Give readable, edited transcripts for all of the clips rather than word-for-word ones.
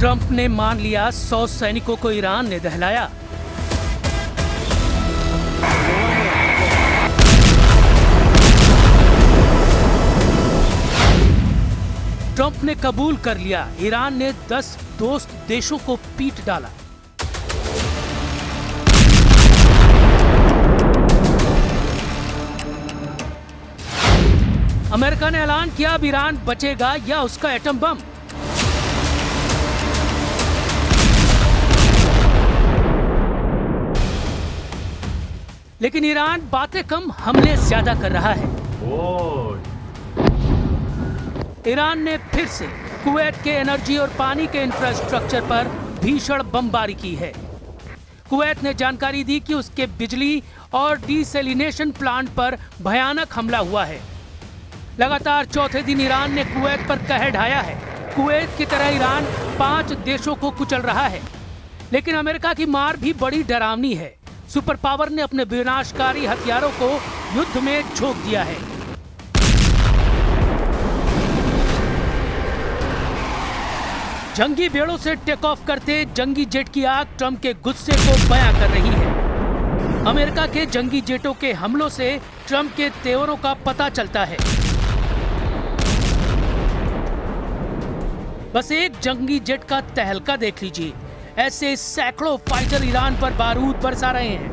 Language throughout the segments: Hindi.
ट्रंप ने मान लिया 100 सैनिकों को ईरान ने दहलाया। ट्रंप ने कबूल कर लिया, ईरान ने 10 दोस्त देशों को पीट डाला। अमेरिका ने ऐलान किया अब ईरान बचेगा या उसका एटम बम। लेकिन ईरान बातें कम, हमले ज्यादा कर रहा है। ईरान ने फिर से कुवैत के एनर्जी और पानी के इंफ्रास्ट्रक्चर पर भीषण बमबारी की है। कुवैत ने जानकारी दी कि उसके बिजली और डिसैलिनेशन प्लांट पर भयानक हमला हुआ है। लगातार चौथे दिन ईरान ने कुवैत पर कहर ढाया है। कुवैत की तरह ईरान 5 देशों को कुचल रहा है। लेकिन अमेरिका की मार भी बड़ी डरावनी है। सुपर पावर ने अपने विनाशकारी हथियारों को युद्ध में झोंक दिया है। जंगी बेड़ों से टेक ऑफ करते जंगी जेट की आग ट्रंप के गुस्से को बयां कर रही है। अमेरिका के जंगी जेटों के हमलों से ट्रंप के तेवरों का पता चलता है। बस एक जंगी जेट का तहलका देख लीजिए, ऐसे सैकड़ों फाइटर ईरान पर बारूद बरसा रहे हैं।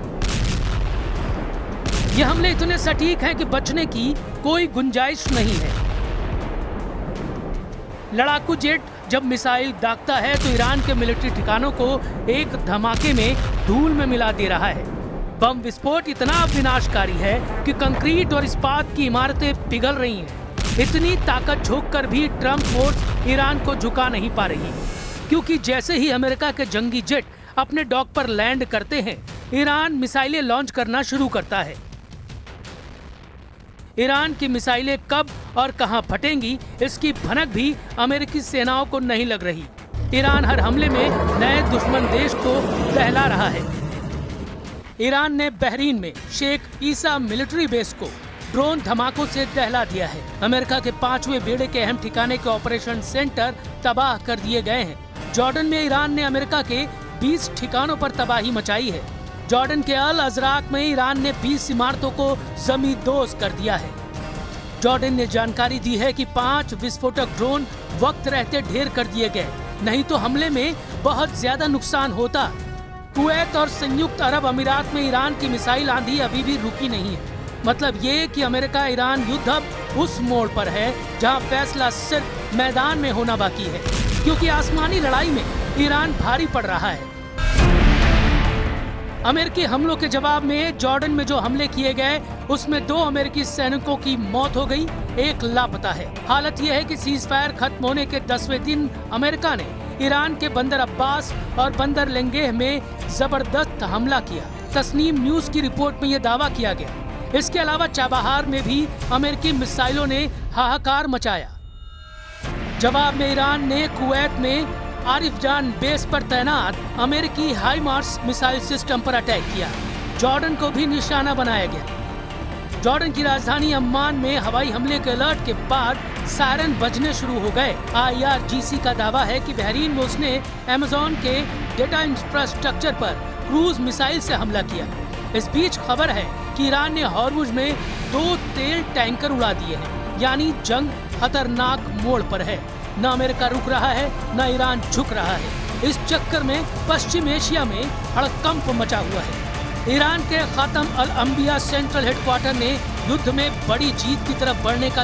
ये हमले इतने सटीक हैं कि बचने की कोई गुंजाइश नहीं है। लड़ाकू जेट जब मिसाइल दागता है तो ईरान के मिलिट्री ठिकानों को एक धमाके में धूल में मिला दे रहा है। बम विस्फोट इतना विनाशकारी है कि कंक्रीट और इस्पात की इमारतें पिघल रही हैं। इतनी ताकत झोंक कर भी ट्रंप फोर्स ईरान को झुका नहीं पा रही, क्योंकि जैसे ही अमेरिका के जंगी जेट अपने डॉक पर लैंड करते हैं, ईरान मिसाइलें लॉन्च करना शुरू करता है। ईरान की मिसाइलें कब और कहां फटेंगी, इसकी भनक भी अमेरिकी सेनाओं को नहीं लग रही। ईरान हर हमले में नए दुश्मन देश को दहला रहा है। ईरान ने बहरीन में शेख ईसा मिलिट्री बेस को ड्रोन धमाकों से दहला दिया है। अमेरिका के 5वें बेड़े के अहम ठिकाने के ऑपरेशन सेंटर तबाह कर दिए गए हैं। जॉर्डन में ईरान ने अमेरिका के 20 ठिकानों पर तबाही मचाई है। जॉर्डन के अल अजराक में ईरान ने 20 इमारतों को जमींदोज कर दिया है। जॉर्डन ने जानकारी दी है कि 5 विस्फोटक ड्रोन वक्त रहते ढेर कर दिए गए, नहीं तो हमले में बहुत ज्यादा नुकसान होता। कुवैत और संयुक्त अरब अमीरात में ईरान की मिसाइल आंधी अभी भी रुकी नहीं है। मतलब ये कि अमेरिका ईरान युद्ध अब उस मोड़ पर है जहां फैसला सिर्फ मैदान में होना बाकी है, क्योंकि आसमानी लड़ाई में ईरान भारी पड़ रहा है। अमेरिकी हमलों के जवाब में जॉर्डन में जो हमले किए गए उसमें 2 अमेरिकी सैनिकों की मौत हो गई, एक लापता है। हालत यह है कि सीज फायर खत्म होने के 10वें दिन अमेरिका ने ईरान के बंदर अब्बास और बंदर लेंगेह में जबरदस्त हमला किया। तस्नीम न्यूज की रिपोर्ट में यह दावा किया गया। इसके अलावा चाबहार में भी अमेरिकी मिसाइलों ने हाहाकार मचाया। जवाब में ईरान ने कुवैत में आरिफ जान बेस पर तैनात अमेरिकी हाइमार्स मिसाइल सिस्टम पर अटैक किया। जॉर्डन को भी निशाना बनाया गया। जॉर्डन की राजधानी अम्मान में हवाई हमले के अलर्ट के बाद सायरन बजने शुरू हो गए। IRGC का दावा है कि बहरीन में उसने अमेज़न के डेटा इंफ्रास्ट्रक्चर पर क्रूज मिसाइल से हमला किया। इस बीच खबर है कि ईरान ने हॉर्मुज में 2 तेल टैंकर उड़ा दिए हैं, यानी जंग खतरनाक मोड़ पर है। न अमेरिका रुक रहा है, न ईरान झुक रहा है। इस चक्कर में पश्चिम एशिया में हड़कंप मचा हुआ है। ईरान के खातम अल अंबिया सेंट्रल हेडक्वार्टर ने युद्ध में बड़ी जीत की तरफ बढ़ने का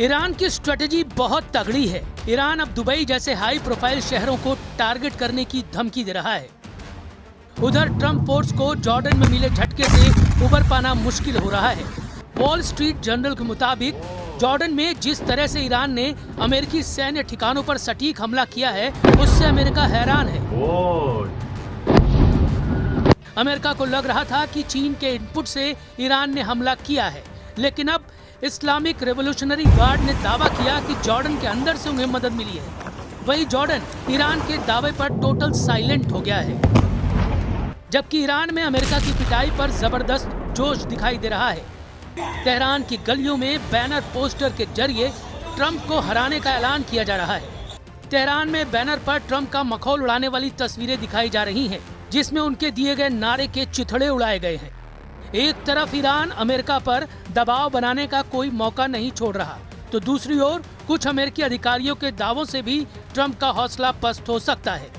ईरान की स्ट्रेटेजी बहुत तगड़ी है। ईरान अब दुबई जैसे हाई प्रोफाइल शहरों को टारगेट करने की धमकी दे रहा है। उधर ट्रंप फोर्स को जॉर्डन में मिले झटके से उबर पाना मुश्किल हो रहा है। वॉल स्ट्रीट जर्नल के मुताबिक जॉर्डन में जिस तरह से ईरान ने अमेरिकी सैन्य ठिकानों पर सटीक हमला किया है, उससे अमेरिका हैरान है। अमेरिका को लग रहा था कि चीन के इनपुट से ईरान ने हमला किया है, लेकिन अब इस्लामिक रेवोल्यूशनरी गार्ड ने दावा किया कि जॉर्डन के अंदर से उन्हें मदद मिली है। वही जॉर्डन ईरान के दावे पर टोटल साइलेंट हो गया है, जबकि ईरान में अमेरिका की पिटाई पर जबरदस्त जोश दिखाई दे रहा है। तेहरान की गलियों में बैनर पोस्टर के जरिए ट्रंप को हराने का ऐलान किया जा रहा है। तेहरान में बैनर पर ट्रंप का मखौल उड़ाने वाली तस्वीरें दिखाई जा रही हैं, जिसमें उनके दिए गए नारे के चिथड़े उड़ाए गए हैं। एक तरफ ईरान अमेरिका पर दबाव बनाने का कोई मौका नहीं छोड़ रहा, तो दूसरी ओर कुछ अमेरिकी अधिकारियों के दावों से भी ट्रंप का हौसला पस्त हो सकता है।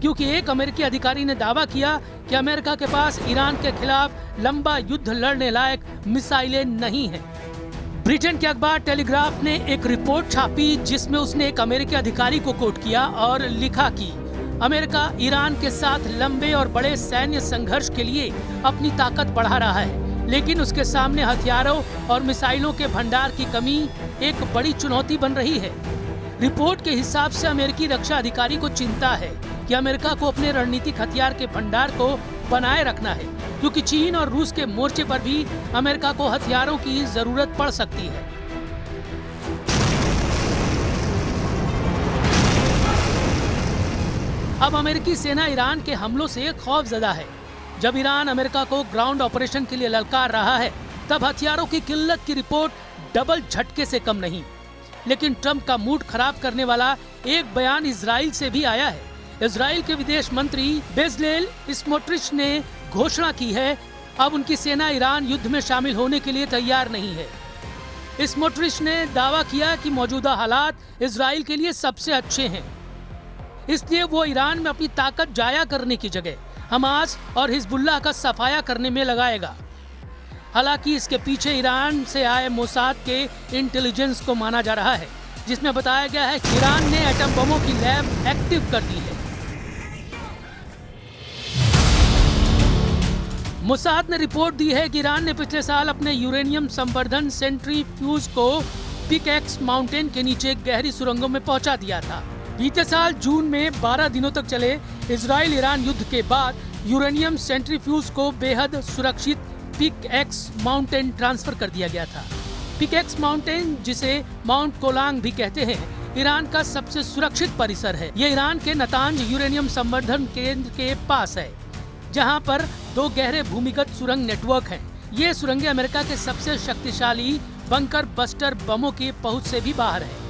क्योंकि एक अमेरिकी अधिकारी ने दावा किया कि अमेरिका के पास ईरान के खिलाफ लंबा युद्ध लड़ने लायक मिसाइलें नहीं हैं। ब्रिटेन के अखबार टेलीग्राफ ने एक रिपोर्ट छापी, जिसमें उसने एक अमेरिकी अधिकारी को कोट किया और लिखा कि अमेरिका ईरान के साथ लंबे और बड़े सैन्य संघर्ष के लिए अपनी ताकत बढ़ा रहा है, लेकिन उसके सामने हथियारों और मिसाइलों के भंडार की कमी एक बड़ी चुनौती बन रही है। रिपोर्ट के हिसाब से अमेरिकी रक्षा अधिकारी को चिंता है कि अमेरिका को अपने रणनीतिक हथियार के भंडार को बनाए रखना है, क्योंकि चीन और रूस के मोर्चे पर भी अमेरिका को हथियारों की जरूरत पड़ सकती है। अब अमेरिकी सेना ईरान के हमलों से खौफजदा है। जब ईरान अमेरिका को ग्राउंड ऑपरेशन के लिए ललकार रहा है, तब हथियारों की किल्लत की रिपोर्ट डबल झटके से कम नहीं। लेकिन ट्रंप का मूड खराब करने वाला एक बयान इजराइल से भी आया है। इजराइल के विदेश मंत्री बेजलेल स्मोट्रिच ने घोषणा की है, अब उनकी सेना ईरान युद्ध में शामिल होने के लिए तैयार नहीं है। स्मोट्रिच ने दावा किया कि मौजूदा हालात इजराइल के लिए सबसे अच्छे हैं, इसलिए वो ईरान में अपनी ताकत जाया करने की जगह हमास और हिजबुल्लाह का सफाया करने में लगाएगा। हालांकि इसके पीछे ईरान से आए मोसाद के इंटेलिजेंस को माना जा रहा है, जिसमें बताया गया है कि ईरान ने एटम बमों की लैब एक्टिव कर दी है। मोसाद ने रिपोर्ट दी है कि ईरान ने पिछले साल अपने यूरेनियम संवर्धन सेंट्रीफ्यूज को पिकैक्स माउंटेन के नीचे गहरी सुरंगों में पहुंचा दिया था। बीते साल जून में 12 दिनों तक चले इजराइल ईरान युद्ध के बाद यूरेनियम सेंट्रीफ्यूज को बेहद सुरक्षित पिकैक्स माउंटेन ट्रांसफर कर दिया गया था। पिकैक्स माउंटेन, जिसे माउंट कोलांग भी कहते हैं, ईरान का सबसे सुरक्षित परिसर है। यह ईरान के नतांज यूरेनियम संवर्धन केंद्र के पास है, जहां पर 2 गहरे भूमिगत सुरंग नेटवर्क हैं। ये सुरंगें अमेरिका के सबसे शक्तिशाली बंकर बस्टर बमों की पहुंच से भी बाहर है।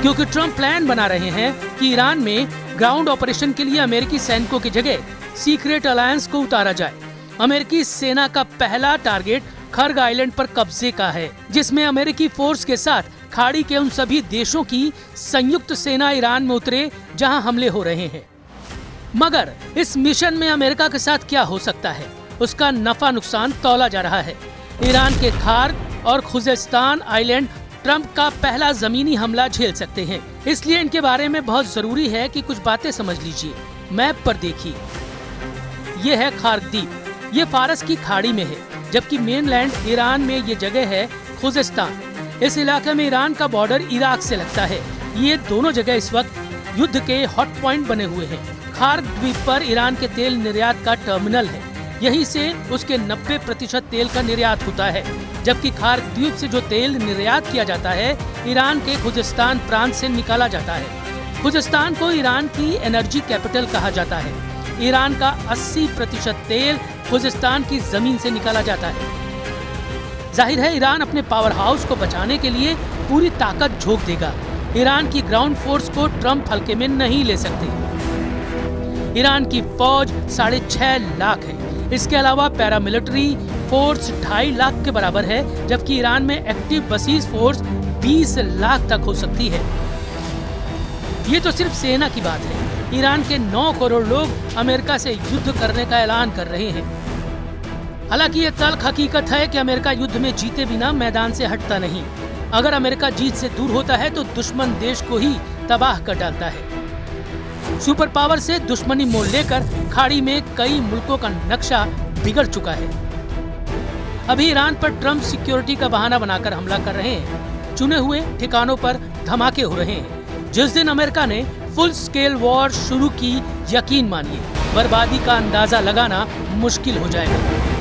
क्योंकि ट्रंप प्लान बना रहे हैं कि ईरान में ग्राउंड ऑपरेशन के लिए अमेरिकी सैनिकों की जगह सीक्रेट अलायंस को उतारा जाए। अमेरिकी सेना का पहला टारगेट खर्ग आइलैंड पर कब्जे का है, जिसमें अमेरिकी फोर्स के साथ खाड़ी के उन सभी देशों की संयुक्त सेना ईरान में उतरे जहां हमले हो रहे हैं। मगर इस मिशन में अमेरिका के साथ क्या हो सकता है, उसका नफा नुकसान तौला जा रहा है। ईरान के खार्ग और खुजेस्तान आइलैंड ट्रंप का पहला जमीनी हमला झेल सकते हैं, इसलिए इनके बारे में बहुत जरूरी है कि कुछ बातें समझ लीजिए। मैप पर देखिए, ये है खार्ग द्वीप, ये फारस की खाड़ी में है, जबकि मेनलैंड ईरान में ये जगह है खुजेस्तान। इस इलाके में ईरान का बॉर्डर इराक से लगता है। ये दोनों जगह इस वक्त युद्ध के हॉट पॉइंट बने हुए हैं। खार्ग द्वीप पर ईरान के तेल निर्यात का टर्मिनल है, यहीं से उसके 90% तेल का निर्यात होता है। जबकि खार्ग द्वीप से जो तेल निर्यात किया जाता है, ईरान के खुजेस्तान प्रांत से निकाला जाता है। खुजेस्तान को ईरान की एनर्जी कैपिटल कहा जाता है। ईरान का 80% तेल खुजेस्तान की जमीन से निकाला जाता है। जाहिर है ईरान अपने पावर हाउस को बचाने के लिए पूरी ताकत झोंक देगा। ईरान की ग्राउंड फोर्स को ट्रंप हल्के में नहीं ले सकते। ईरान की फौज 6.5 लाख है। इसके अलावा पैरामिलिट्री फोर्स 2.5 लाख के बराबर है, जबकि ईरान में एक्टिव बसीज फोर्स 20 लाख तक हो सकती है। ये तो सिर्फ सेना की बात है। ईरान के 9 करोड़ लोग अमेरिका से युद्ध करने का ऐलान कर रहे हैं। हालांकि ये तल्ख हकीकत है कि अमेरिका युद्ध में जीते बिना मैदान से हटता नहीं। अगर अमेरिका जीत से दूर होता है तो दुश्मन देश को ही तबाह कर डालता है। सुपर पावर से दुश्मनी मोल लेकर खाड़ी में कई मुल्कों का नक्शा बिगड़ चुका है। अभी ईरान पर ट्रंप सिक्योरिटी का बहाना बनाकर हमला कर रहे हैं। चुने हुए ठिकानों पर धमाके हो रहे हैं। जिस दिन अमेरिका ने फुल स्केल वॉर शुरू की, यकीन मानिए बर्बादी का अंदाजा लगाना मुश्किल हो जाएगा।